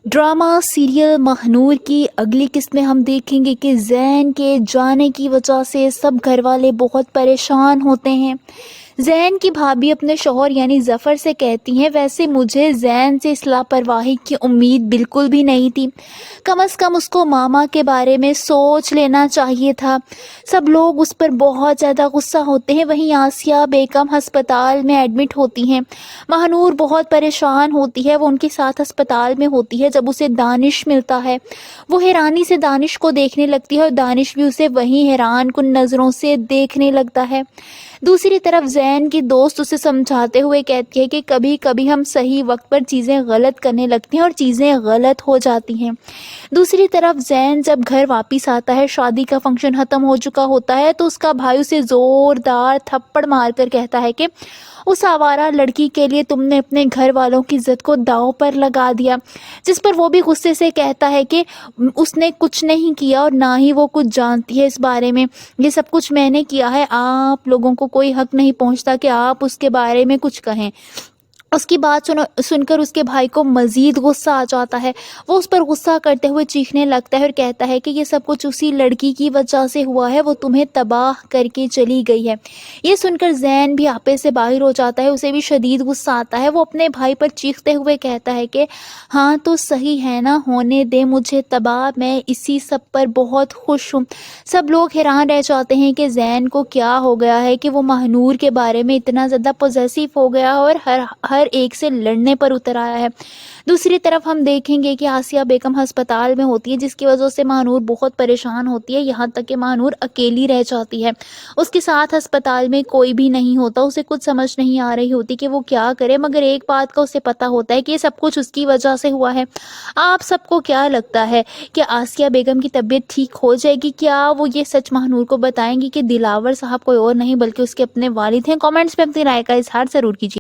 Drama serial Mahnoor की अगली किस्त में हम देखेंगे कि ज़ैन के जाने की वजह से सब घर वाले बहुत परेशान होते हैं। ज़ैन की भाभी अपने शौहर यानी ज़फ़र से कहती हैं, वैसे मुझे ज़ैन से इस लापरवाही की उम्मीद बिल्कुल भी नहीं थी। कम से कम उसको मामा के बारे में सोच लेना चाहिए था। सब लोग उस पर बहुत ज़्यादा गुस्सा होते हैं। वहीं आसिया बेगम अस्पताल में एडमिट होती हैं। महानूर बहुत परेशान होती है। वो उनके साथ अस्पताल में होती है जब उसे दानिश मिलता है। वो हैरानी से दानिश को देखने लगती है और दानिश भी उसे वहीं हैरान कुन नज़रों से देखने लगता है। दूसरी तरफ ज़ैन की दोस्त उसे समझाते हुए कहती है कि कभी कभी हम सही वक्त पर चीज़ें गलत करने लगते हैं और चीज़ें गलत हो जाती हैं। दूसरी तरफ ज़ैन जब घर वापस आता है, शादी का फंक्शन ख़त्म हो चुका होता है, तो उसका भाई उसे ज़ोरदार थप्पड़ मारकर कहता है कि उस आवारा लड़की के लिए तुमने अपने घर वालों की इज्जत को दांव पर लगा दिया। जिस पर वो भी गुस्से से कहता है कि उसने कुछ नहीं किया और ना ही वो कुछ जानती है इस बारे में। ये सब कुछ मैंने किया है, आप लोगों को कोई हक नहीं पहुंचता कि आप उसके बारे में कुछ कहें। उसकी बात सुनकर उसके भाई को मज़ीद गुस्सा आ जाता है। वो उस पर गुस्सा करते हुए चीखने लगता है और कहता है कि ये सब कुछ उसी लड़की की वजह से हुआ है, वो तुम्हें तबाह करके चली गई है। ये सुनकर ज़ैन भी आपे से बाहर हो जाता है। उसे भी शदीद गुस्सा आता है। वो अपने भाई पर चीखते हुए कहता है कि हाँ तो सही है ना, होने दे मुझे तबाह, मैं इसी सब पर बहुत खुश हूँ। सब लोग हैरान रह जाते हैं कि ज़ैन को क्या हो गया है कि वो महानूर के बारे में इतना ज़्यादा पॉजेसिव हो गया और हर एक से लड़ने पर उतर आया है। दूसरी तरफ हम देखेंगे कि आसिया बेगम अस्पताल में होती है, जिसकी वजह से महानूर बहुत परेशान होती है। यहाँ तक कि महानूर अकेली रह जाती है। उसके साथ अस्पताल में कोई भी नहीं होता। उसे कुछ समझ नहीं आ रही होती कि वो क्या करे, मगर एक बात का उसे पता होता है कि ये सब कुछ उसकी वजह से हुआ है। आप सबको क्या लगता है कि आसिया बेगम की तबीयत ठीक हो जाएगी? क्या वो ये सच महानूर को बताएंगी कि दिलावर साहब कोई और नहीं बल्कि उसके अपने वालिद हैं? कमेंट्स में अपनी राय का इजहार जरूर कीजिए।